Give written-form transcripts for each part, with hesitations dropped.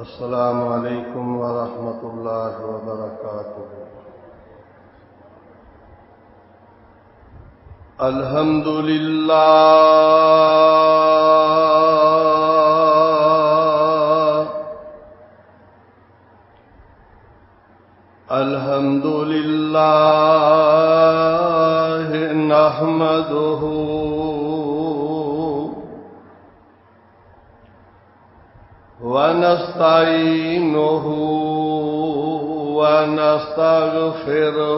السلام علیکم ورحمۃ اللہ وبرکاتہ۔ الحمد للہ الحمد للہ نحمدہ ونستعینہ ونستغفرہ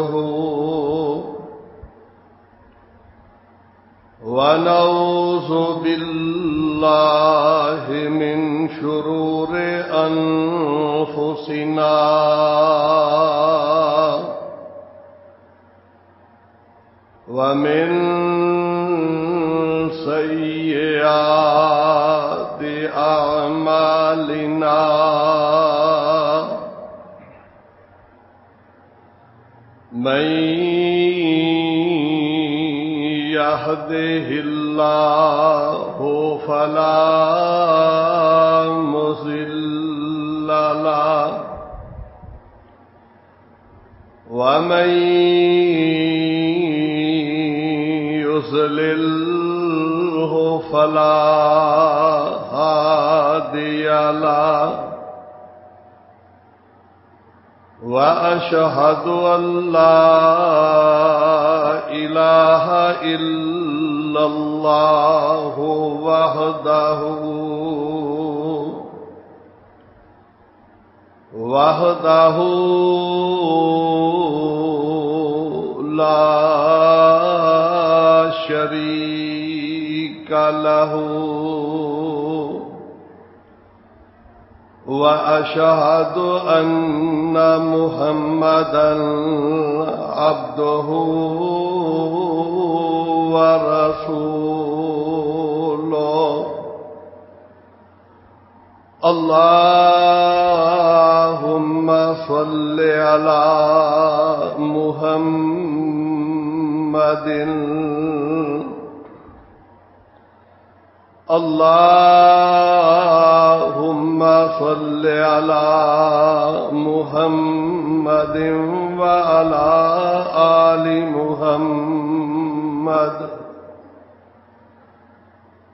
ونعوذ باللہ من شرور انفسنا ومن سیئات اعمالنا من يهده الله فلا مضل له ومن يضلله فلا هادي له وأشهد أن لا إله إلا الله وحده لا شريك له وأشهد أن محمدًا عبده ورسوله اللهم صل على محمد اللهم صل على محمد وعلى آل محمد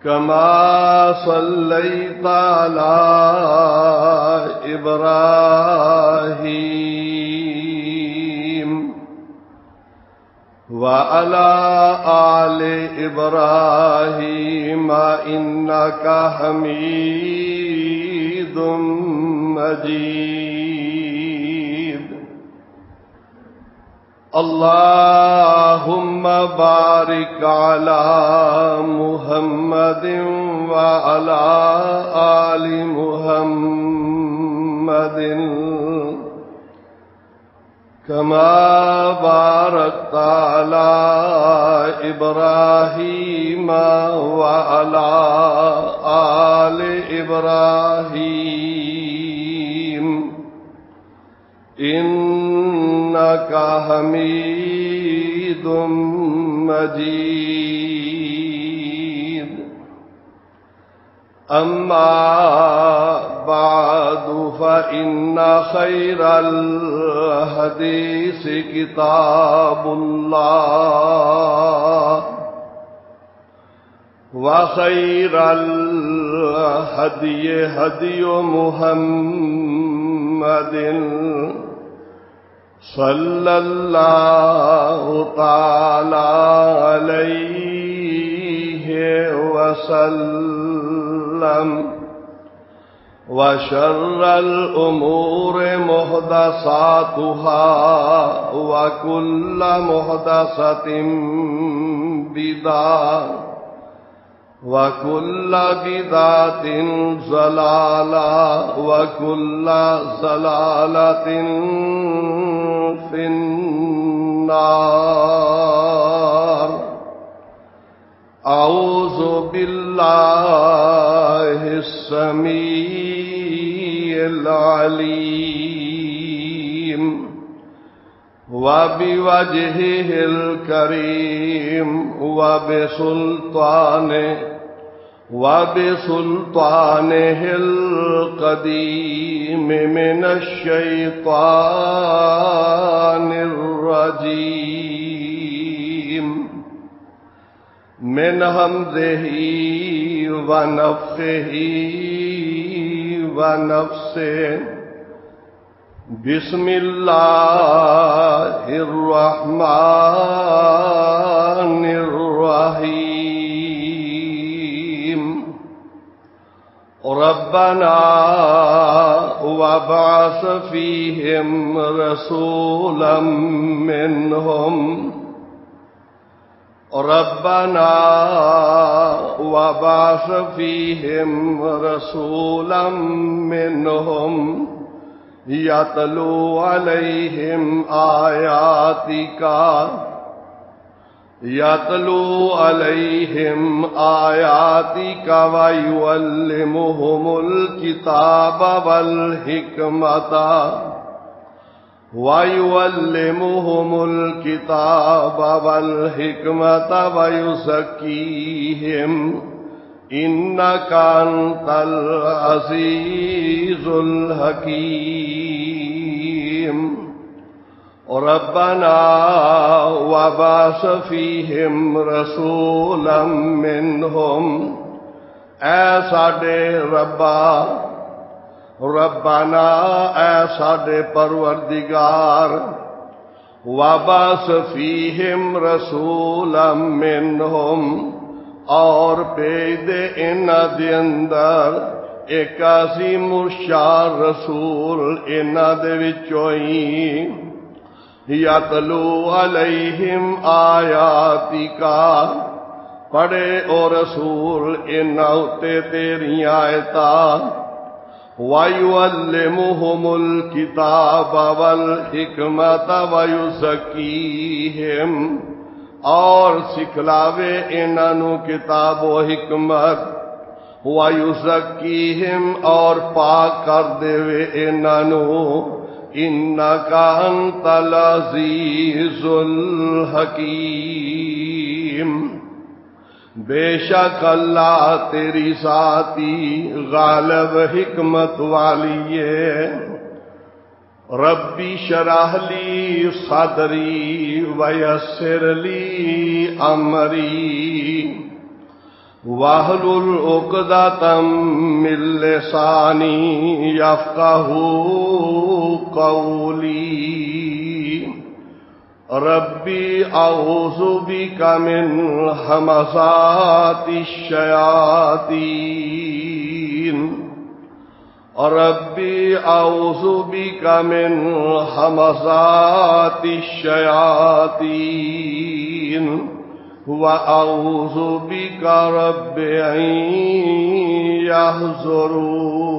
كما صليت على إبراهيم وعلى آل إبراهيم إنك حميد مجيد اللهم بارك على محمد وعلى آل محمد كما باركت على إبراهيم وعلى آل إبراهيم إنك حميد مجيد أما بعد فإن خير الحديث كتاب الله وخير الهدي هدي محمد صلى الله تعالى عليه وسلم وشر الأمور محدثاتها وكل محدثة بدعة وكل بدعة ضلالة وكل ضلالة في النار أعوذ بالله السميع العليم وبوجهه الكريم وبسلطانه وبسلطانه القديم من الشيطان الرجيم من همزه ونفخه ونفسه بسم الله الرحمن الرحيم ربنا وابعث فيهم رسولا منهم ربنا وابعث فيهم رسولا منهم يتلو عليهم آياتك ويعلمهم الكتاب والحكمة ويزكيهم إنك أنت العزيز الحكيم ربنا وابعث فيهم رسولا منهم اے ساڈے ربنا اے ساڈے پروردگار وابعث فيهم رسولا منهم اور بھیج دے انہاں دے اندر ایک عظیم الشان رسول انہاں دے وچوں ہی یتلو علیہم آیاتک پڑھے او رسول انہاں اتے تیریاں آیتاں وَيُعَلِّمُهُمُ الْكِتَابَ وَالْحِكْمَةَ وَيُزَكِّيهِمْ اور سکھلاوے انہاں نو کتاب و حکمت وَيُزَكِّيهِمْ اور پاک کر دیوے انہاں نو إِنَّكَ أَنْتَ الْعَزِيزُ الْحَكِيمُ بے شک اللہ تیری ذاتی غالب حکمت والی ہے ربی شرح لی صدری ویسر لی امری واحلل عقدۃ من لسانی یفقہوا قولی ربی اعوذ بک من ہمزات الشیاطین ربی اعوذ بک من ہمزات الشیاطین وَأَعُوذُ بِكَ رَبِّ أَن يَحْضُرُونِ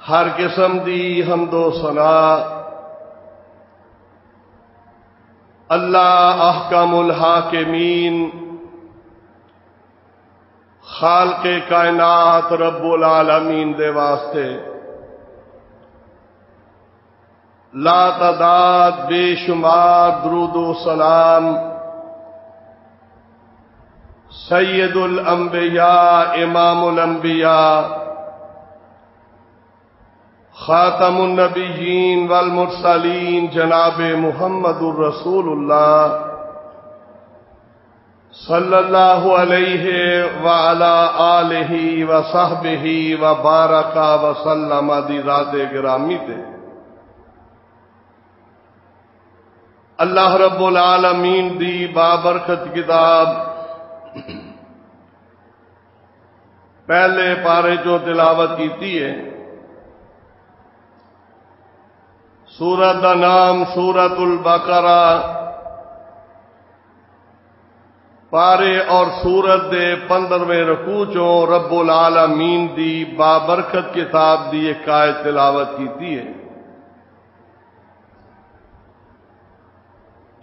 ہر قسم دی حمد و ثنا اللہ احکم الحاکمین خالق کائنات رب العالمین دے واسطے لا تعداد بے شمار درود و سلام سید الانبیاء امام الانبیاء خاتم النبیین والمرسلین جناب محمد الرسول اللہ صلی اللہ علیہ وعلا آلہ وصحبہ وبارک وسلم دی ذات گرامی تے اللہ رب العالمین دی بابرکت کتاب پہلے پارے جو تلاوت کیتی ہے سورت دا نام سورت البقرہ پارے اور سورت دے 15ویں رکوع چوں رب العالمین دی بابرکت کتاب دی ایک آیت تلاوت کیتی ہے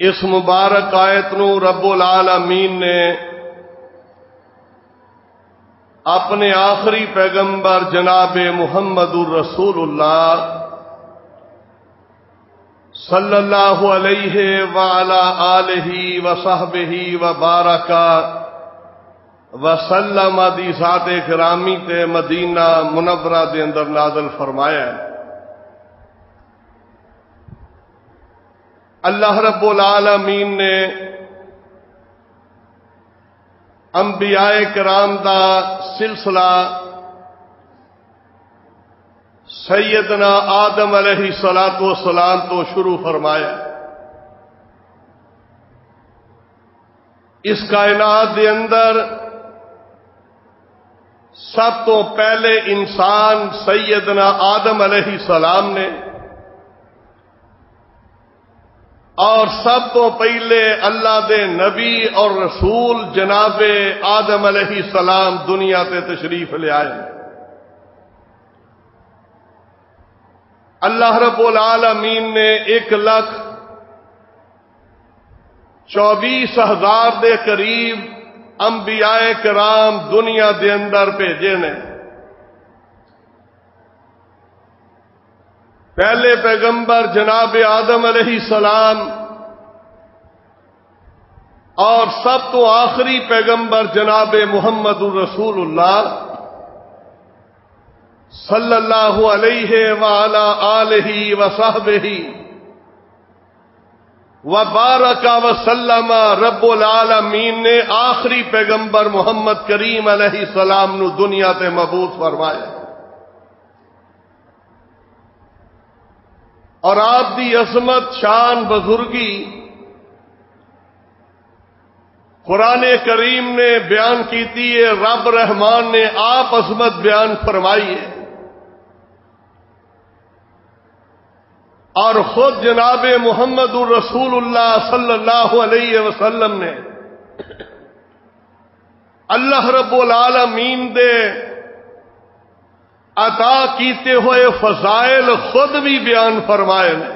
اس مبارک آیت نو رب العالمین نے اپنے آخری پیغمبر جناب محمد الرسول اللہ صلی اللہ علیہ وعلی آلہ وصحبہ وبارک وسلم دی ذات کرامی تے مدینہ منورہ دے اندر نازل فرمایا ہے۔ اللہ رب العالمین نے انبیاء کرام دا سلسلہ سیدنا آدم علیہ الصلوۃ والسلام تو شروع فرمایا۔ اس کائنات دے اندر سب تو پہلے انسان سیدنا آدم علیہ السلام نے، اور سب تو پہلے اللہ دے نبی اور رسول جناب آدم علیہ السلام دنیا تے تشریف لے آئے۔ اللہ رب العالمین نے 1,24,000 دے قریب انبیاء کرام دنیا دے اندر بھیجے نے۔ پہلے پیغمبر جناب آدم علیہ السلام اور سب تو آخری پیغمبر جناب محمد الرسول اللہ صلی اللہ علیہ وعلی آلہ وصحبہ وبارک وسلم رب العالمین نے آخری پیغمبر محمد کریم علیہ السلام نو دنیا تے مبعوث فرمایا، اور آپ دی عظمت شان بزرگی قرآن کریم نے بیان کیتی ہے، رب رحمان نے آپ عظمت بیان فرمائی ہے، اور خود جناب محمد الرسول اللہ صلی اللہ علیہ وسلم نے اللہ رب العالمین دے عطا کیتے ہوئے فضائل خود بھی بیان فرمائے نے۔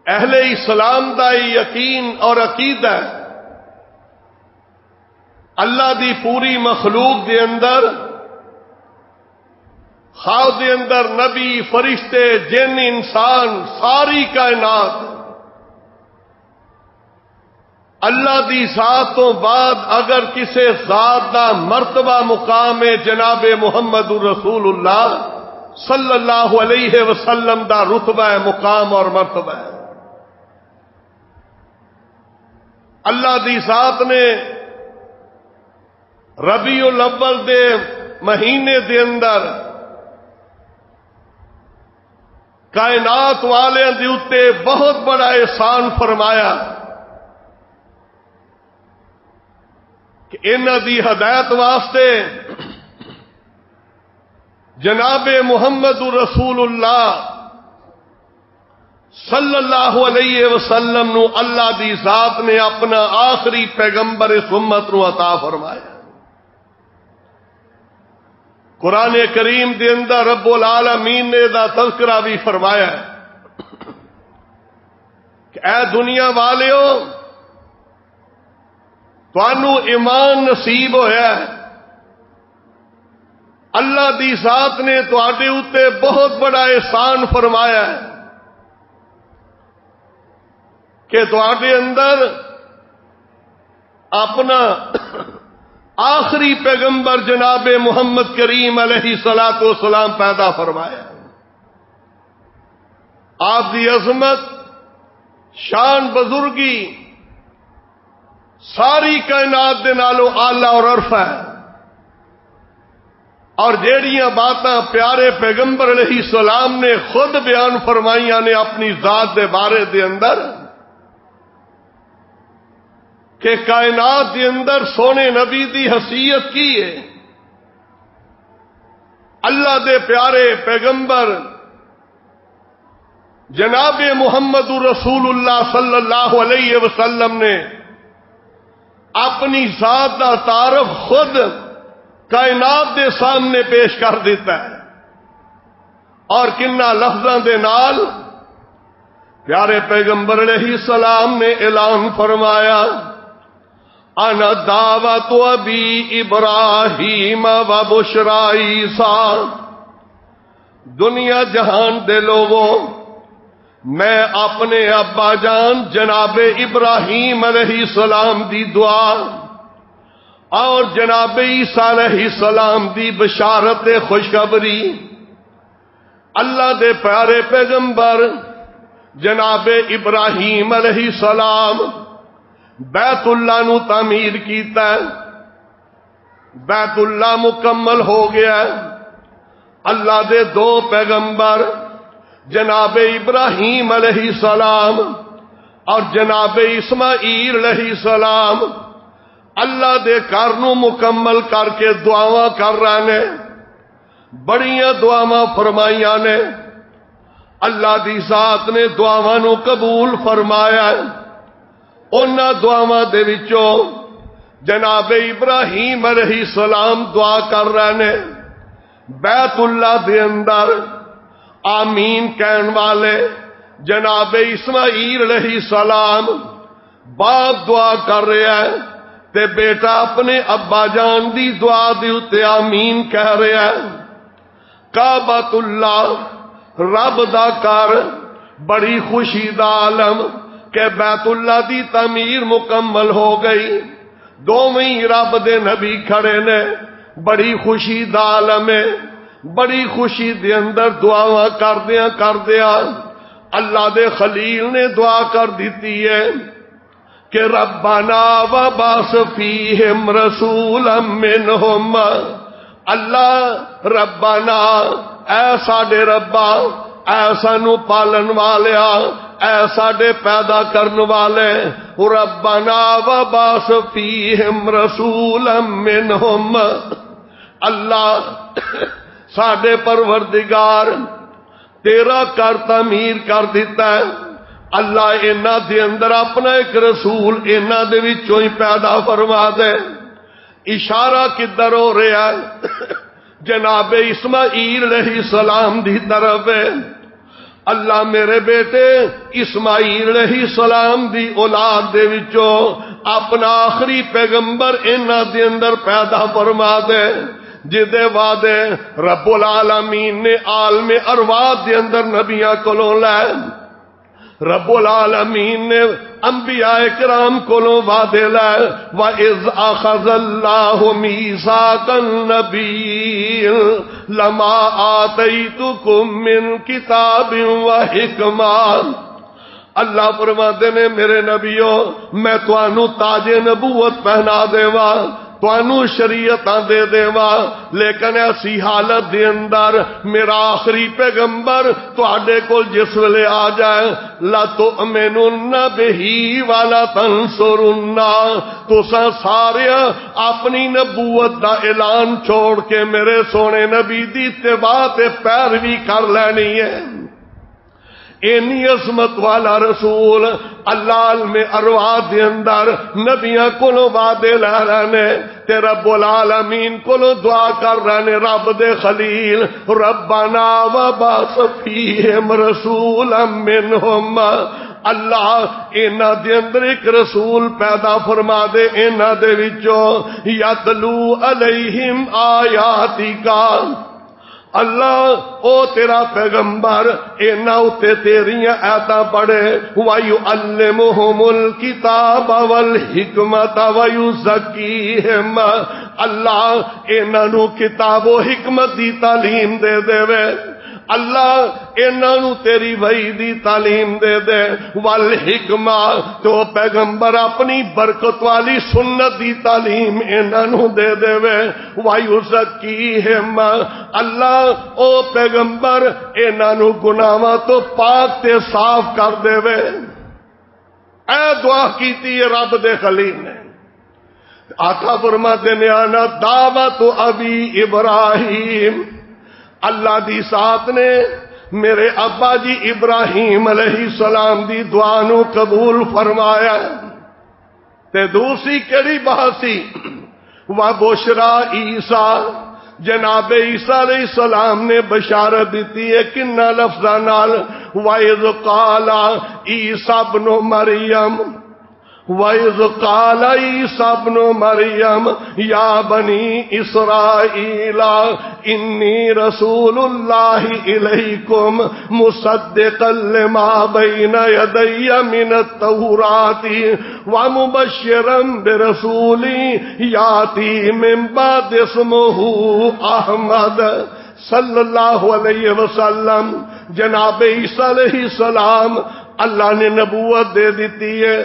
اہل اسلام دا یقین اور عقیدہ اللہ دی پوری مخلوق دے اندر، خواہ دے اندر نبی، فرشتے، جن، انسان، ساری کائنات اللہ دی ذات تو بعد اگر کسی ذات دا مرتبہ مقام ہے جناب محمد الرسول اللہ صلی اللہ علیہ وسلم دا رتبہ ہے، مقام اور مرتبہ ہے۔ اللہ دی ذات نے ربیع الاول دے مہینے دے اندر کائنات والے دے اتے بہت بڑا احسان فرمایا کہ انہاں دی ہدایت واسطے جناب محمد رسول اللہ صلی اللہ علیہ وسلم نو اللہ دی ذات نے اپنا آخری پیغمبر اس امت نو عطا فرمایا۔ قرآن کریم دے اندر رب العالمین نے دا تذکرہ بھی فرمایا ہے کہ اے دنیا والیو، تانوں ایمان نصیب ہویا ہے، اللہ دی ذات نے تواڈے اوتے بہت بڑا احسان فرمایا ہے کہ تواڈے اندر اپنا آخری پیغمبر جناب محمد کریم علیہ الصلوۃ والسلام پیدا فرمایا۔ آپ دی عظمت، شان، بزرگی ساری کائنات دے نالوں اعلیٰ اور عرفہ ہے، اور جیڑیاں باتاں پیارے پیغمبر علیہ السلام نے خود بیان فرمائیاں نے اپنی ذات دے بارے دے اندر کہ کائنات کے اندر سونے نبی دی حیثیت کی ہے، اللہ دے پیارے پیغمبر جناب محمد رسول اللہ صلی اللہ علیہ وسلم نے اپنی ذات دا تعارف خود کائنات دے سامنے پیش کر دیتا ہے، اور کنہ لفظاں دے نال پیارے پیغمبر علیہ السلام نے اعلان فرمایا، انا دعوت ابی ابراہیم و بشرا عیسیٰ دنیا جہان دے لوگوں، میں اپنے ابا جان جناب ابراہیم علیہ السلام دی دعا اور جناب عیسیٰ علیہ السلام دی بشارت خوشخبری اللہ دے پیارے پیغمبر جناب ابراہیم علیہ السلام بیت اللہ نو تعمیر کیتا ہے، بیت اللہ مکمل ہو گیا ہے۔ اللہ دے دو پیغمبر جناب ابراہیم علیہ السلام اور جناب اسماعیل علیہ السلام اللہ دے گھر نو مکمل کر کے دعاواں کر رہے نے، بڑیاں دعاواں فرمائیاں نے۔ اللہ دی ذات نے دعاواں نو قبول فرمایا ہے۔ انہاں دعاواں دے وچوں جناب ابراہیم علیہ السلام دعا کر رہے نے، بیت اللہ دے اندر آمین کہن والے جناب اسماعیل علیہ السلام باپ دعا کر رہا ہے تے بیٹا اپنے ابا جان دی دعا دے اتے آمین کہہ رہا ہے۔ کعبۃ اللہ رب دا کر، بڑی خوشی دا عالم کہ بیت اللہ دی تعمیر مکمل ہو گئی، دوویں رب دے نبی کھڑے نے، بڑی خوشی دا عالم ہے۔ بڑی خوشی دے اندر دعاواں کردیاں اللہ دے خلیل نے دعا کر دیتی ہے کہ ربنا وبعث فیہم رسولا منہم، اللہ ربنا اے ساڈے ربا، اے سانو پالن والیا، اے ساڈے پیدا کرن والے، ربنا وبعث فیہم رسولا منہم، اللہ ساڈے پروردگار تیرا کر تعمیر کر دیتا ہے، اللہ انہاں دے اندر اپنا ایک رسول انہاں دے وچوں ہی پیدا فرما دے۔ اشارہ کدھر ہو رہا ہے؟ جناب اسماعیل علیہ السلام دی طرف ہے۔ اللہ میرے بیٹے اسماعیل علیہ السلام دی اولاد دے وچوں اپنا آخری پیغمبر انہاں دے اندر پیدا فرما دے، جدے وعدے رب العالمین نے عالم ارواح دے اندر نبیاں کولوں لے، رب العالمین نے انبیاء کرام کولوں وعدے لے، وَإِذْ أَخَذَ اللَّهُ مِيثَاقَ النَّبِيِّينَ لَمَا آتَيْتُكُم مِّن كِتَابٍ وَحِكْمَةٍ۔ اللہ فرماتے نے میرے نبیوں میں تانوں تاج نبوت پہنا دیواں، تانوں شریعتاں دے دیواں، لیکن ایسی حالت دے اندر میرا آخری پیغمبر تواڈے کول جس ویلے آ جائے، لا تؤمنن بہ ولا تنصرن، تساں سارے اپنی نبوت دا اعلان چھوڑ کے میرے سونے نبی دی اتباع تے پیروی کر لینی ہے۔ اینی عظمت والا رسول اللہ میں ارواح دے اندر نبیاں کولوں وعدے لے رہنے تے رب العالمین کولوں دعا کر رہنے، رب دے خلیل ربنا وبعث فیہم رسولا منہم، اللہ انہاں دے اندر ایک رسول پیدا فرما دے، انہاں دے وچوں یتلو علیہم آیاتکا، اللہ او تیرا پیغمبر اینا اتے تیریاں آیاتاں پڑھے، وَيُعَلِّمُهُمُ الْكِتَابَ وَالْحِكْمَةَ وَيُزَكِّيهِمْ، اللہ اینا نو کتاب و حکمت دی تعلیم دے دے وے، اللہ انہاں نو تیری وحی دی تعلیم دے دے، والحکمہ تو پیغمبر اپنی برکت والی سنت دی تعلیم انہاں نو دے دے وے، وَيُزَكِّيهِمْ، اللہ او پیغمبر انہاں نو گناہاں تو پاک تے صاف کر دے وے۔ اے دعا کیتی ہے رب دے خلیل نے۔ آقا فرماتے نے انا دعوت ابی ابراہیم، اللہ دی ذات نے میرے ابا جی ابراہیم علیہ السلام دی دعا نو قبول فرمایا۔ تے دوسری کیڑی بات سی؟ وَبُشْرَا عیسیٰ، جناب عیسیٰ علیہ السلام نے بشارت دیتی ہے کنہ لفظاں نال، وَإِذْ قَالَ عیسیٰ ابْنُ مَرْیَم وَإِذْ قَالَ عِيسَى ابْنُ مَرْيَمَ يَا بَنِي إِسْرَائِيلَ إِنِّي رَسُولُ اللَّهِ إِلَيْكُمْ مُصَدِّقًا لِمَا بَيْنَ يَدَيَّ مِنَ التَّوْرَاةِ وَمُبَشِّرًا بِرَسُولٍ يَأْتِي مِن بَعْدِي اسْمُهُ أَحْمَدُ صلی اللہ علیہ وسلم۔ جناب عیسیٰ علیہ السلام اللہ نے نبوت دے دیتی ہے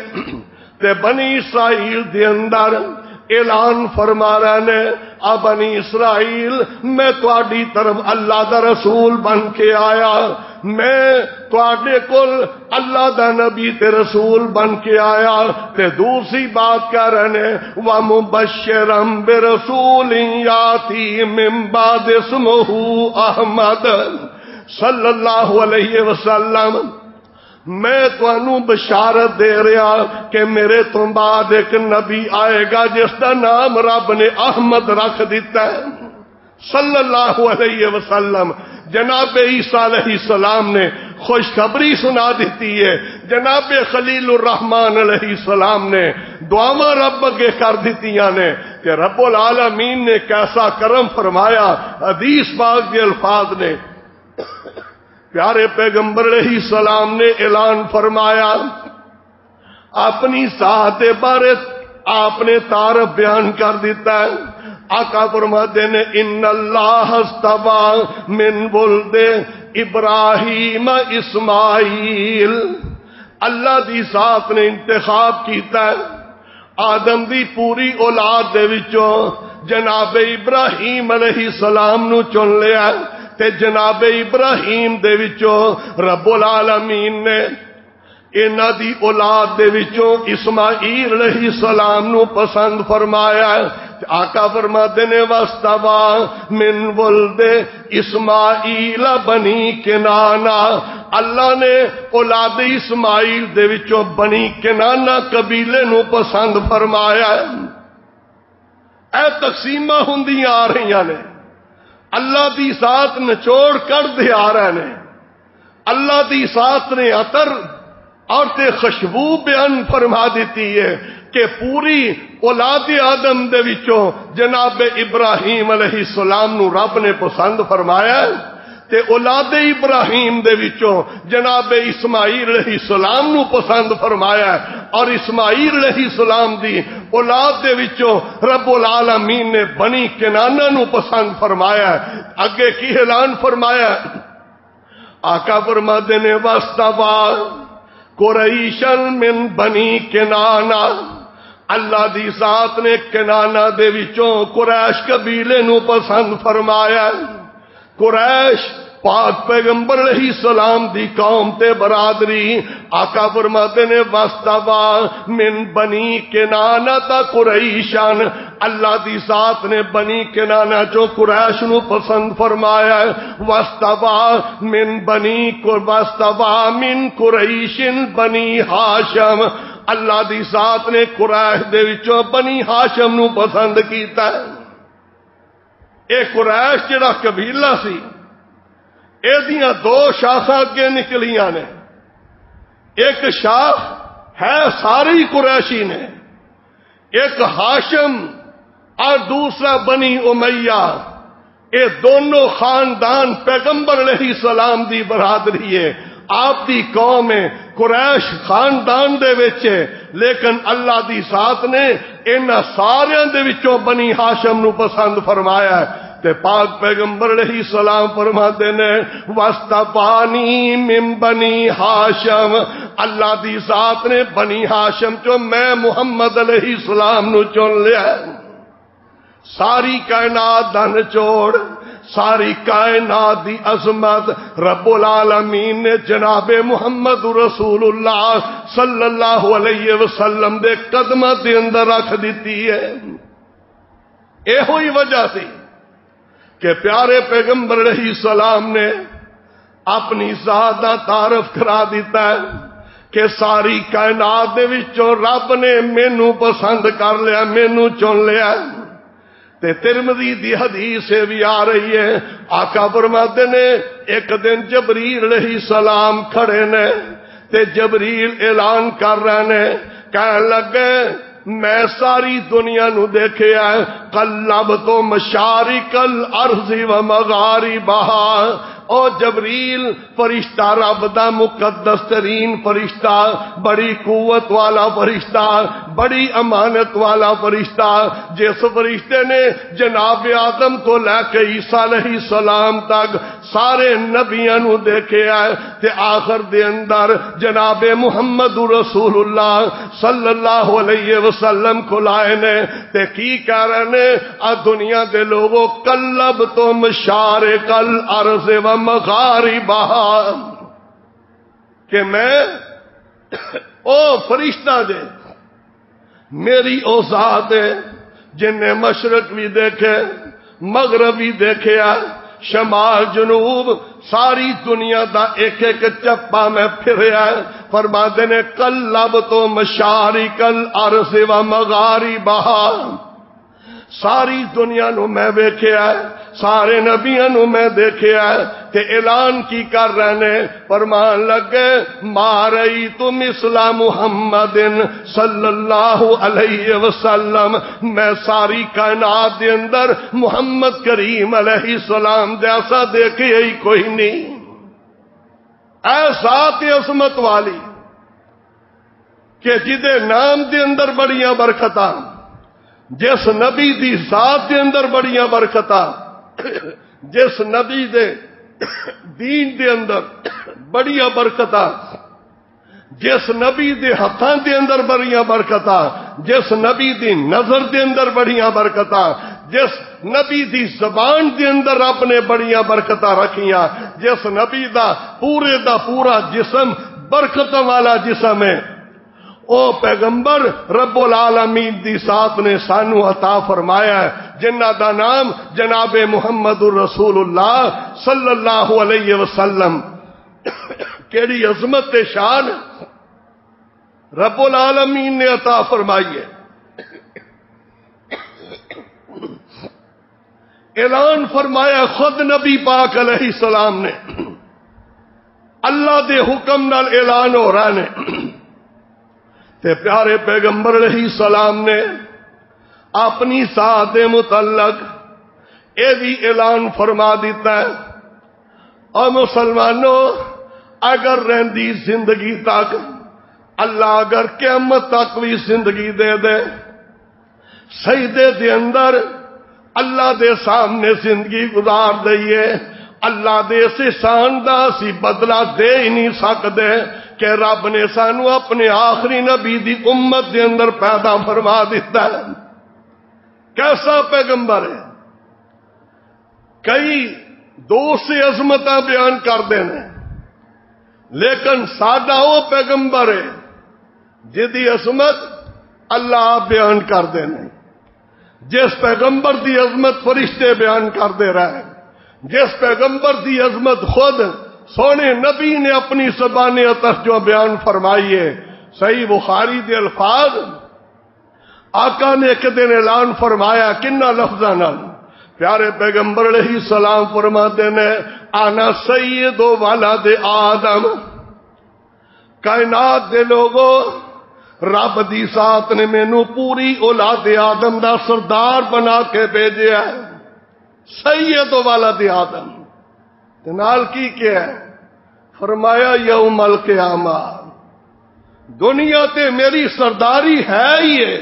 تے بنی اسرائیل دے اندر اعلان فرما رہے نے آ بنی اسرائیل میں تواڈی طرف اللہ دا رسول بن کے آیا، میں تواڈے کول اللہ دا نبی تے رسول بن کے آیا۔ تے دوسری بات کہہ رہے نے وَمُبَشِّرًا بِرَسُولٍ يَأْتِي مِن بَعْدِی اسْمُهُ احمد صلی اللہ علیہ وسلم، میں تانوں بشارت دے رہا کہ میرے تو بعد ایک نبی آئے گا جس کا نام رب نے احمد رکھ دیتا ہے صلی اللہ علیہ وسلم۔ جناب عیسیٰ علیہ السلام نے خوشخبری سنا دیتی ہے، جناب خلیل الرحمن علیہ السلام نے دعاواں رب اگے کر دیتیاں نے کہ رب العالمین نے کیسا کرم فرمایا۔ حدیث پاک کے الفاظ نے پیارے پیغمبر علیہ السلام نے اعلان فرمایا، اپنی ذات بارے آپ نے تعارف بیان کر دیتا ہے۔ آقا فرماتے ہیں ان اللہ اصطفی من ولد ابراہیم اسماعیل، اللہ دی ذات نے انتخاب کیتا ہے آدم دی پوری اولاد دے وچوں جناب ابراہیم علیہ السلام نو چن لیا تے جناب ابراہیم دے وچوں رب العالمین نے انہاں دی اولاد دے وچوں اسماعیل علیہ السلام نو پسند فرمایا۔ آقا فرماتے نے واستوا من ولد اسماعیل بنی کنانا، اللہ نے اولاد اسماعیل دے وچوں بنی کنانا قبیلے نو پسند فرمایا۔ اے تقسیماں ہوندیاں آ رہیاں نے، اللہ دی ذات نچوڑ کر دے آ رہے نے، اللہ دی ذات نے عطر اور تے خوشبو بیان فرما دیتی ہے کہ پوری اولاد آدم دے وچوں جناب ابراہیم علیہ السلام نو رب نے پسند فرمایا تے اولاد ابراہیم دے وچوں جناب اسماعیل علیہ السلام نو پسند فرمایا اور اسماعیل علیہ السلام دی اولاد دے وچوں رب العالمین نے بنی کنانہ نو پسند فرمایا۔ اگے کی اعلان فرمایا، آقا فرماتے نے واستوا قریشن من بنی کنانہ، اللہ دی ذات نے کنانہ دے وچوں قریش قبیلے نو پسند فرمایا۔ قریش پاک پیغمبر علیہ السلام دی قوم تے برادری، آقا فرماتے نے واستوا من بنی کنانہ تا قریشان، اللہ دی ذات نے بنی کنانہ جو قریش نو پسند فرمایا۔ واستوا من قریشن بنی ہاشم، اللہ دی ذات نے قریش دے وچوں بنی ہاشم نو پسند کیتا ہے۔ اے قریش جڑا قبیلہ سی ایدیاں دو شاخاں اگے نکلیاں نے، ایک شاخ ہے ساری قریشی نے، ایک ہاشم اور دوسرا بنی امیہ، اے دونوں خاندان پیغمبر علیہ السلام دی برادری ہے، آپ دی قوم ہے، قریش خاندان دے وچ ہے، لیکن اللہ دی ذات نے انہاں ساریاں دے وچوں بنی ہاشم نو پسند فرمایا ہے۔ تے پاک پیغمبر علیہ السلام فرماتے نے واستفانی من بنی ہاشم، اللہ دی ذات نے بنی ہاشم چوں میں محمد علیہ السلام نو چن لیا۔ ساری کائنات دا نچوڑ، ساری کائنات دی عظمت رب العالمین نے جناب محمد رسول اللہ صلی اللہ علیہ وسلم دے قدماں دے اندر رکھ دیتی ہے۔ اے ہوئی وجہ سی کہ پیارے پیغمبر علیہ السلام نے اپنی ذات دا تعارف کرا دیتا ہے کہ ساری کائنات دے وچوں رب نے مینوں پسند کر لیا، مینوں چن لیا۔ تے ترمذی دی حدیث سے بھی آ رہی ہے، آقا فرماتے نے ایک دن جبریل علیہ السلام کھڑے نے تے جبریل اعلان کر رہے نے کہنے لگے میں ساری دنیا نو دیکھیا ہے، قلبت مشارق الارض و مغاربہا۔ او جبریل فرشتہ رب دا مقدس ترین فرشتہ، بڑی قوت والا فرشتہ، بڑی امانت والا فرشتہ، جس فرشتے نے جناب آدم کو لے کے عیسیٰ علیہ السلام تک سارے نبیاں نو دیکھے آئے تے آخر دے اندر جناب محمد رسول اللہ صلی اللہ علیہ وسلم کو لائے نے تے کی کہہ رہے نے آ دنیا دے لوگوں قلب تو مشارق الارض و مغاربہا، کہ میں او فرشتہ دے میری او ذات ہے جن نے مشرق بھی دیکھے مغرب بھی دیکھے شمال جنوب ساری دنیا دا ایک ایک چپا میں پھریا ہے۔ فرماتے نے قلب تو مشارق الارض و مغاربہا، ساری دنیا نو میں دیکھیا ہے، سارے نبیاں نو میں دیکھیا ہے تے اعلان کی کر رہے نے، فرمان لگے ما رأیت مثل محمد صلی اللہ علیہ وسلم، میں ساری کائنات دے اندر محمد کریم علیہ السلام جیسا دیکھے ہی کوئی نہیں، اے ذات عظمت والی کہ جدے نام دے اندر بڑیاں برکتاں، جس نبی دی ذات دے اندر بڑیاں برکتاں، جس نبی دے دین دے اندر بڑیاں برکتاں، جس نبی دے ہتھاں دے اندر بڑیاں برکتاں، جس نبی دی نظر دے اندر بڑیاں برکتاں، جس نبی دی زبان دے اندر رب نے بڑیاں برکتاں رکھیاں، جس نبی دا پورا جسم برکتوں والا جسم ہے، او پیغمبر رب العالمین دی ذات نے سانو عطا فرمایا ہے، جنہ دا نام جناب محمد رسول اللہ صلی اللہ علیہ وسلم۔ کیڑی عظمت تے شان رب العالمین نے عطا فرمائی ہے۔ اعلان فرمایا خود نبی پاک علیہ السلام نے، اللہ دے حکم نال اعلان ہو رہا نے تے پیارے پیغمبر علیہ السلام نے اپنی ذات متعلق یہ بھی اعلان فرما دیتا ہے، اور مسلمانوں اگر رہندی زندگی تک اللہ اگر قیامت تک بھی زندگی دے دے، سجدے دے اندر اللہ دے سامنے زندگی گزار دئیے، اللہ دے اس احسان دا اسی بدلہ دے ہی نہیں سکتے کہ رب نے سانو اپنے آخری نبی دی امت دے اندر پیدا فرما دیتا ہے۔ کیسا پیغمبر ہے، کئی دو سے عظمتاں بیان کر دینے، لیکن سادہ وہ پیغمبر ہے جدی عظمت اللہ بیان کر دینے، جس پیغمبر دی عظمت فرشتے بیان کر دے رہے ہیں، جس پیغمبر دی عظمت خود سونے نبی نے اپنی زبان اطہر جو بیان فرمائی ہے۔ صحیح بخاری دے الفاظ آقا نے ایک دن اعلان فرمایا کنہ لفظاں نال، پیارے پیغمبر علیہ السلام فرماتے نے آنا سید و ولد آدم، کائنات دے لوگوں رب دی ذات نے مینوں پوری اولاد آدم دا سردار بنا کے بھیجیا ہے، سید و ولد آدم، نال کی کیا ہے فرمایا یوم القیامہ، دنیا تے میری سرداری ہے ہی ہے،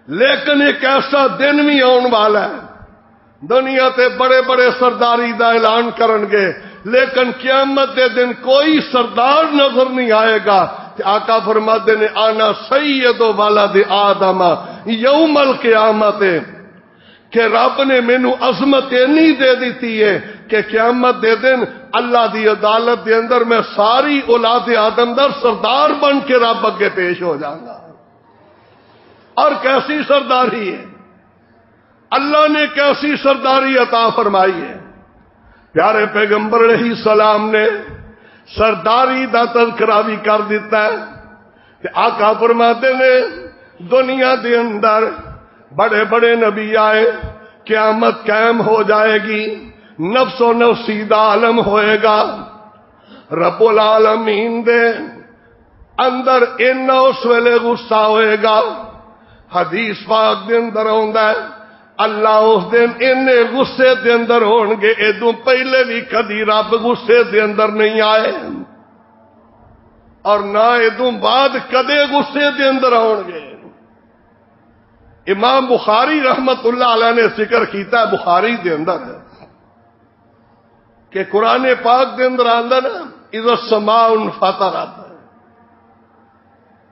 لیکن ایک ایسا دن بھی آن والا ہے دنیا تے بڑے بڑے سرداری دا اعلان کرن گے، لیکن قیامت دے دن کوئی سردار نظر نہیں آئے گا۔ آقا فرماتے نے آنا سید و ولد آدم یوم القیامت، کہ رب نے مینوں عظمت نہیں دے دیتی ہے کہ قیامت دے دن اللہ دی عدالت دے اندر میں ساری اولاد آدم در سردار بن کے رب اگے پیش ہو جاؤں گا۔ اور کیسی سرداری ہے، اللہ نے کیسی سرداری عطا فرمائی ہے۔ پیارے پیغمبر علیہ السلام نے سرداری دا تذکرہ بھی کر دیتا ہے کہ آقا فرماتے نے دنیا دے اندر بڑے بڑے نبی آئے، قیامت قائم ہو جائے گی، نفس و نفسی دا عالم ہوئے گا، رب العالمین دے اندر اینا اس ویلے غصہ ہوئے گا. حدیث پاک دے اندر آندا ہے اللہ اس دن اینے غصے دے اندر ہون گے ادوں پہلے بھی کدی رب غصے دے اندر نہیں آئے اور نہ ادوں بعد کدے غصے دے اندر آن گے. امام بخاری رحمت اللہ علیہ نے ذکر کیتا ہے بخاری دے اندر کہ قرآن پاک دے اندر آندا نا اذا السماء انفطرت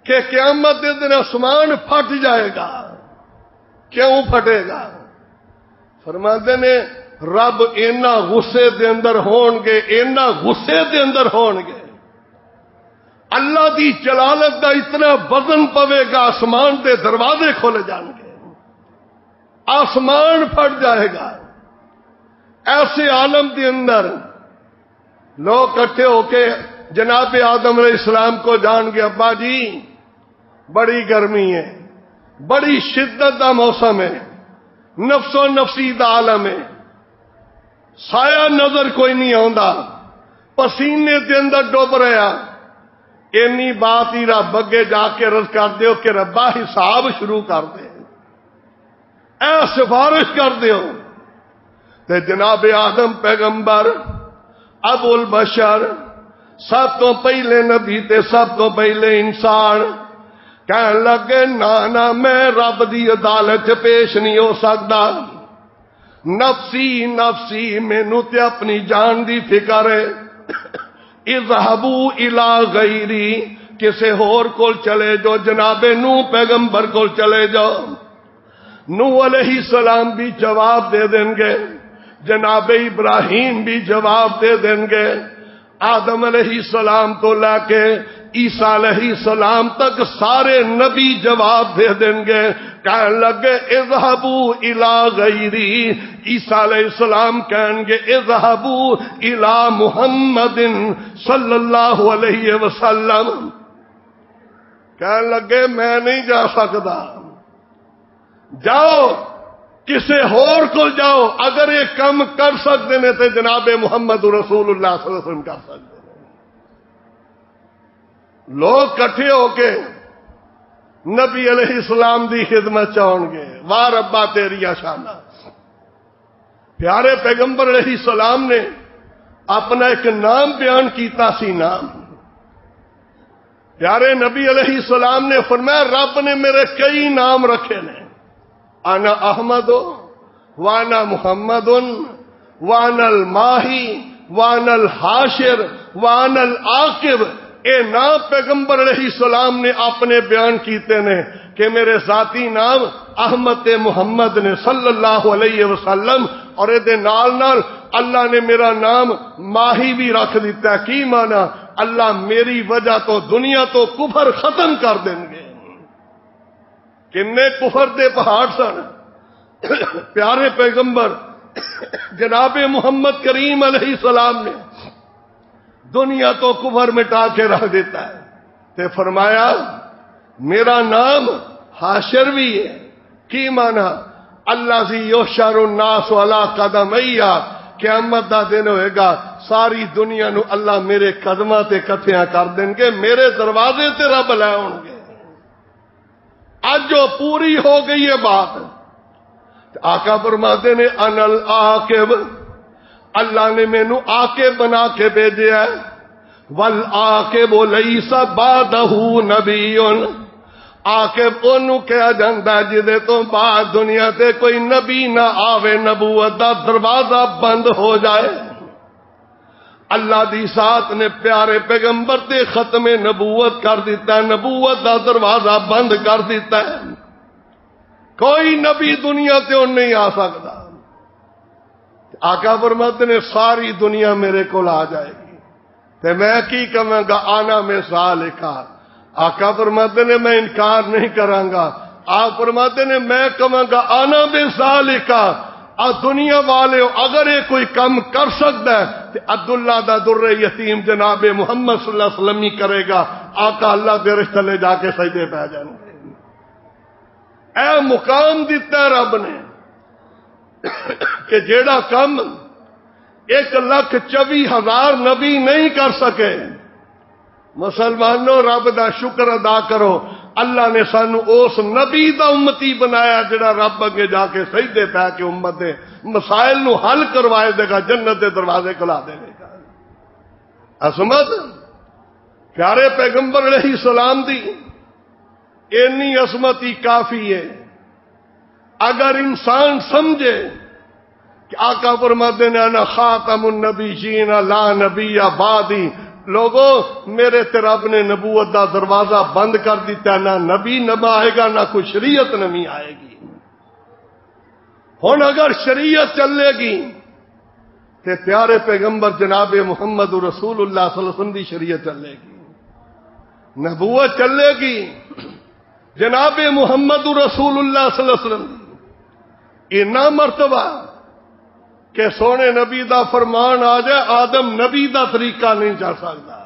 کہ قیامت دے دن آسمان پھٹ جائے گا. کیوں پھٹے گا؟ فرماتے نے رب اینا غصے دے اندر ہون گے اینا غصے دے اندر ہون گے اللہ دی جلالت دا اتنا وزن پوے گا آسمان دے دروازے کھولے جان گے آسمان پھٹ جائے گا. ایسے عالم دے اندر لوگ اکٹھے ہو کے جناب آدم علیہ السلام کو جان گے ابا جی بڑی گرمی ہے بڑی شدت دا موسم ہے نفس و نفسی دا عالم ہے سایہ نظر کوئی نہیں آندا پسینے دے اندر ڈوب رہا. اینی بات ہی رب اگے جا کے عرض کر دیو کہ ربا حساب شروع کر دے اے سفارش کر دیو. تے جناب آدم پیغمبر ابو البشر سب تو پہلے نبی تے سب تو پہلے انسان کہنے لگے نا میں رب دی عدالت پیش نہیں ہو سکتا نفسی نفسی مینوں تے اپنی جان دی فکر ہے. اذهبوا الى غیری کسے ہور کول چلے جو جناب نوح پیغمبر کول چلے جاؤ. نوح علیہ السلام بھی جواب دے دیں گے جناب ابراہیم بھی جواب دے دیں گے آدم علیہ السلام تو لے کے عیسیٰ علیہ السلام تک سارے نبی جواب دے دیں گے. کہنے لگے اذهبوا الى غیری عیسیٰ علیہ السلام کہیں گے اذهبوا الى محمد صلی اللہ علیہ وسلم. کہنے لگے میں نہیں جا سکتا جاؤ کسے ہور کو جاؤ اگر یہ کم کر سکتے ہیں تو جناب محمد رسول اللہ صلی اللہ علیہ وسلم کر سکتے ہیں. لوگ کٹھے ہو کے نبی علیہ السلام دی خدمت چاہن گے واہ ربا تیری شانہ. پیارے پیغمبر علیہ السلام نے اپنا ایک نام بیان کیتا سی نام. پیارے نبی علیہ السلام نے فرمایا رب نے میرے کئی نام رکھے نے انا احمد وانا محمد وانا الماہی وانا الحاشر وانا العاقب. اے نام پیغمبر علیہ السلام نے اپنے بیان کیتے نے کہ میرے ذاتی نام احمد محمد نے صلی اللہ علیہ وسلم اور دے نال نال اللہ نے میرا نام ماہی بھی رکھ دیتا ہے. کی مانا اللہ میری وجہ تو دنیا تو کفر ختم کر دیں گے. کنے کفر دے پہاڑ سن پیارے پیغمبر جناب محمد کریم علیہ السلام نے دنیا تو کفر مٹا کے رکھ دیتا ہے. تے فرمایا میرا نام حاشر بھی ہے. کی مانا اللہ سی یحشر الناس علی قدمیا قیامت دا دن ہوئے گا ساری دنیا نو اللہ میرے قدماں تے کتھیاں کر دیں گے میرے دروازے تے رب لے آؤں گے. اج جو پوری ہو گئی ہے بات آقا فرماتے نے انا العاقب اللہ نے مینو عاقب بنا کے بھیجا ہے. والعاقب لیس بعدہ نبی عاقب اونوں کہا جاندا ہے جدے تو بعد دنیا تے کوئی نبی نہ آوے نبوت دا دروازہ بند ہو جائے. اللہ دی ذات نے پیارے پیغمبر تے ختم نبوت کر دیتا ہے نبوت دا دروازہ بند کر دیتا ہے. کوئی نبی دنیا تے نہیں آ سکتا. آقا فرماتے نے ساری دنیا میرے کو آ جائے گی تے میں کی کہاں گا آنا میں ذالکا. آقا فرماتے نے میں انکار نہیں کراں گا. آپ فرماتے نے میں کہاں گا آنا بے ذالکا. دنیا والے اگر یہ کوئی کم کر سکتا ہے تو عبداللہ دا در یتیم جناب محمد صلی اللہ علیہ وسلم ہی کرے گا. آقا اللہ دے رشتے لے جا کے سجدے پہ جائیں گے. اے مقام دیتا ہے رب نے کہ جیڑا کم 1,24,000 نبی نہیں کر سکے مسلمانوں رب دا شکر ادا کرو، اللہ نے سانو اس نبی دا امتی بنایا جڑا رب اگے جا کے سجدے پہ کے امت دے مسائل نو حل کروائے دے گا، جنت دے دروازے کھلا دے گا۔ عظمت پیارے پیغمبر علیہ السلام دی اینی عظمت ہی کافی ہے۔ اگر انسان سمجھے کہ آقا فرماتے ہیں انا خاتم النبیین لا نبی بعدی، لوگوں میرے تے رب نے نبوت دا دروازہ بند کر دیتا، نہ نبی نما آئے گا، نہ کوئی شریعت نمی آئے گی۔ ہن اگر شریعت چلے گی تے پیارے پیغمبر جناب محمد رسول اللہ صلی اللہ علیہ وسلم دی شریعت چلے گی، نبوت چلے گی جناب محمد رسول اللہ صلی اللہ علیہ وسلم دی۔ اتنا مرتبہ کہ سونے نبی دا فرمان آ جائے، آدم نبی دا طریقہ نہیں چل سکتا،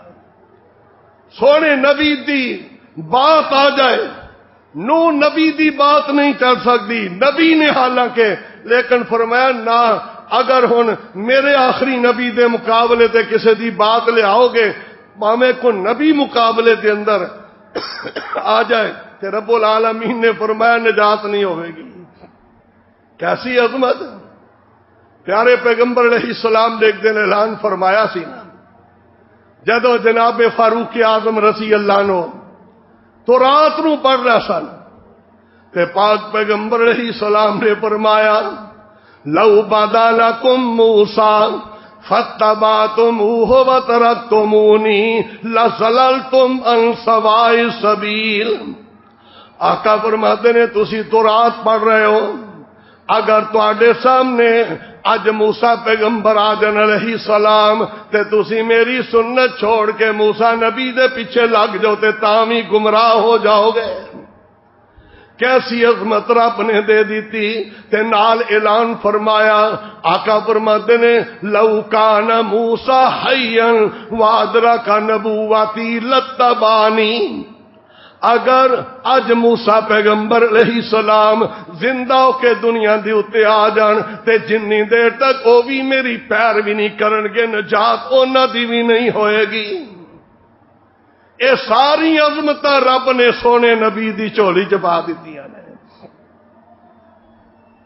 سونے نبی دی بات آ جائے، نو نبی دی بات نہیں چل سکتی، نبی نے حالانکہ، لیکن فرمایا نہ، اگر ہن میرے آخری نبی دے مقابلے تے کسی دی بات لے آؤ گے، پاویں کو نبی مقابلے دے اندر آ جائے تے رب العالمین نے فرمایا نجات نہیں ہوئے گی۔ کیسی عظمت! پیارے پیغمبر علیہ السلام نے ایک دن اعلان فرمایا سی نا، جدو جناب فاروق اعظم رضی اللہ عنہ تو رات نو پڑھ رہا سن تے پاک پیغمبر علیہ السلام نے فرمایا لو بدا لکم موسیٰ فاتبعتموہ وترکتمونی لزللتم عن سواء السبیل۔ آقا فرماتے نے تسی تو رات پڑھ رہے ہو، اگر تواڈے سامنے اج موسیٰ پیغمبر آ جان علیہ السلام تے تسی میری سنت چھوڑ کے موسیٰ نبی دے پیچھے لگ جاؤ تے تاں وی گمراہ ہو جاؤ گے۔ کیسی عظمت رب نے دے دیتی تے نال اعلان فرمایا، آقا فرماتے نے لو کان موسیٰ حیا وادرک نبوتی لتبانی، اگر اج موسیٰ پیغمبر علیہ السلام زندہ ہو کے دنیا دی اتے آ جان تے جنی دیر تک او بھی میری پیروی نہیں کرن گے، نجات انہاں دی بھی نہیں ہوئے گی۔ اے ساری عظمتاں رب نے سونے نبی دی جھولی چ پا دتیاں نے،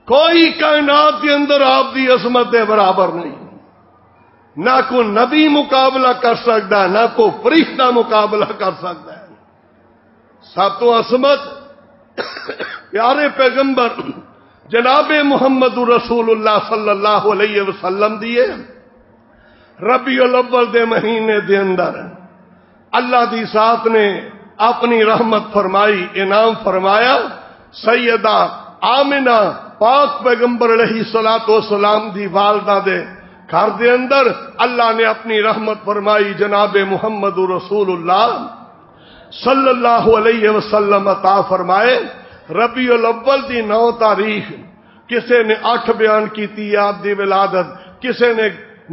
کوئی کائنات کے اندر آپ دی عظمت دے برابر نہیں، نہ کوئی نبی مقابلہ کر سکتا، نہ کوئی فرشتہ مقابلہ کر سکتا ہے۔ سب تو عظمت پیارے پیغمبر جناب محمد رسول اللہ صلی اللہ علیہ وسلم دیے ربیع الاول دے مہینے دے اندر اللہ دی ذات نے اپنی رحمت فرمائی، انعام فرمایا۔ سیدہ آمنہ پاک پیغمبر علیہ الصلوۃ والسلام دی والدہ دے گھر دے اندر اللہ نے اپنی رحمت فرمائی، جناب محمد رسول اللہ صلی اللہ علیہ وسلم عطا فرمائے۔ ربیع الاول دی 9 تاریخ کسے نے 8 بیان کیتی ہے آپ دی ولادت، کسے نے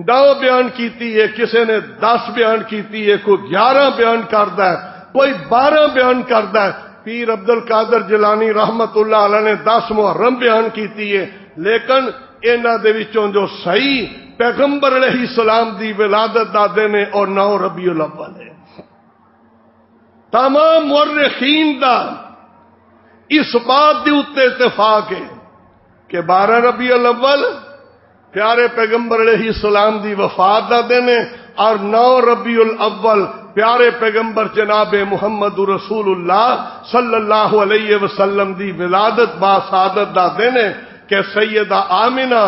9 بیان کیتی ہے، کسے نے 10 بیان کیتی ہے، کوئی 11 بیان کردا ہے، کوئی 12 بیان کردا ہے۔ پیر عبد القادر جیلانی رحمت اللہ علیہ نے 10 محرم بیان کیتی ہے، لیکن انہاں دے وچوں جو صحیح پیغمبر علیہ السلام دی ولادت دا دن ہے اور 9 ربیع الاول ہے۔ تمام مورخین دا اس بات دی اتے اتفاق ہے کہ 12 ربیع الاول پیارے پیغمبر علیہ السلام دی وفات دا دن ہے اور 9 ربیع الاول پیارے پیغمبر جناب محمد رسول اللہ صلی اللہ علیہ وسلم دی ولادت با سعادت دا دن ہے کہ سیدہ آمنہ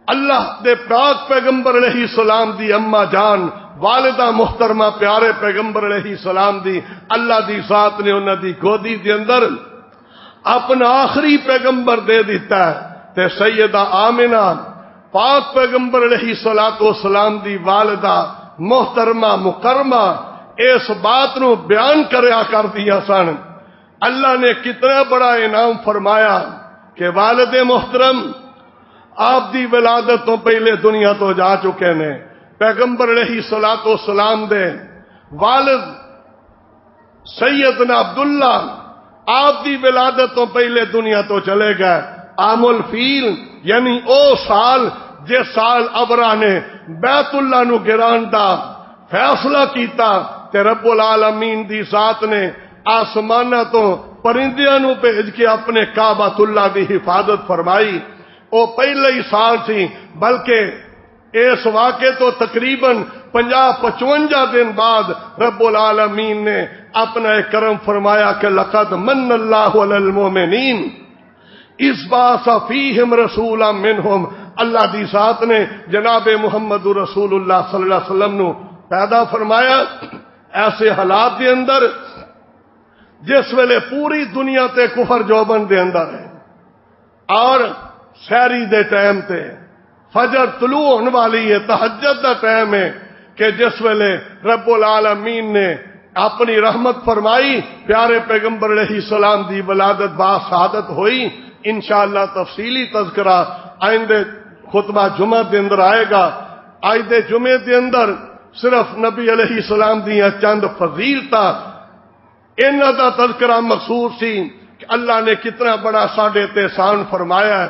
اللہ دے پاک پیغمبر علیہ السلام دی اماں جان والدہ محترمہ پیارے پیغمبر علیہ السلام دی اللہ دی ذات نے انہاں دی گودی دے اندر اپنا آخری پیغمبر دے دیتا ہے تے سیدہ آمنہ پاک پیغمبر علیہ الصلوۃ والسلام دی والدہ محترمہ مکرمہ اس بات نو بیان کریا کر دیا سن۔ اللہ نے کتنا بڑا انعام فرمایا کہ والد محترم آپ دی ولادت تو پہلے دنیا تو جا چکے نے، پیغمبر علیہ الصلوۃ والسلام دے والد سیدنا عبداللہ آپ دی ولادت تو پہلے دنیا تو چلے گئے۔ عام الفیل یعنی او سال جس سال ابرا نے بیت اللہ نو گران دا فیصلہ کیتا تے رب العالمین دی ذات نے آسمانہ تو پرندیاں نو بھیج کے اپنے کعبۃ اللہ دی حفاظت فرمائی. وہ پہلے ہی سال سی، بلکہ اس واقعے تو تقریباً 50-55 دن بعد رب العالمین نے اپنا ایک کرم فرمایا کہ لقد من اللہ علی المومنین اذ بعث فیہم رسولا منہم. اللہ دی ذات نے جناب محمد رسول اللہ صلی اللہ علیہ وسلم نو پیدا فرمایا ایسے حالات دے اندر جس ویلے پوری دنیا تے کفر جوبن دے اندر ہے، اور سحری دے ٹائم تے فجر طلوع ہونے والی ہے، تہجد دا ٹائم ہے کہ جس ویلے رب العالمین نے اپنی رحمت فرمائی، پیارے پیغمبر علیہ السلام دی ولادت با سعادت ہوئی. انشاءاللہ تفصیلی تذکرہ آئندے خطبہ جمعہ دے اندر آئے گا. آئندے جمعے دے اندر صرف نبی علیہ السلام دیاں چند فضیلتاں انہاں دا تذکرہ مقصود سی کہ اللہ نے کتنا بڑا ساڈے تے احسان فرمایا ہے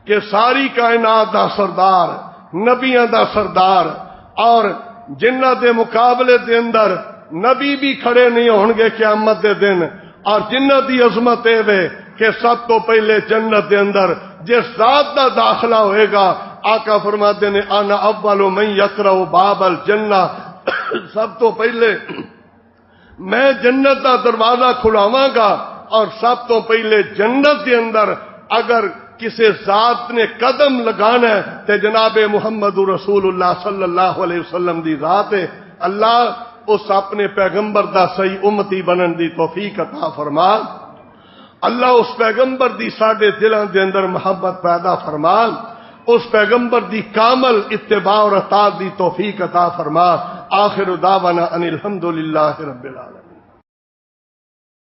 کہ ساری کائنات دا سردار، نبیاں دا سردار، اور جنہ دے مقابلے دے اندر نبی بھی کھڑے نہیں ہون گے قیامت دے دن. اور جنہ دی عظمت ہے کہ سب تو پہلے جنت دے اندر جس ذات دا داخلہ ہوئے گا، آقا فرماتے ہیں انا اول من یقرأ باب الجنہ، سب تو پہلے میں جنت دا دروازہ کھلاواں گا، اور سب تو پہلے جنت کے اندر اگر کسی ذات نے قدم لگانا ہے تو جناب محمد رسول اللہ صلی اللہ علیہ وسلم دی ذات ہے. اللہ اس اپنے پیغمبر دا صحیح امتی بنن دی توفیق عطا فرما. اللہ اس پیغمبر دی ساڈے دلاں دے اندر محبت پیدا فرما. اس پیغمبر دی کامل اتباع اور اطاعت دی توفیق عطا فرما. آخر دعوانا ان الحمدللہ رب العالمین.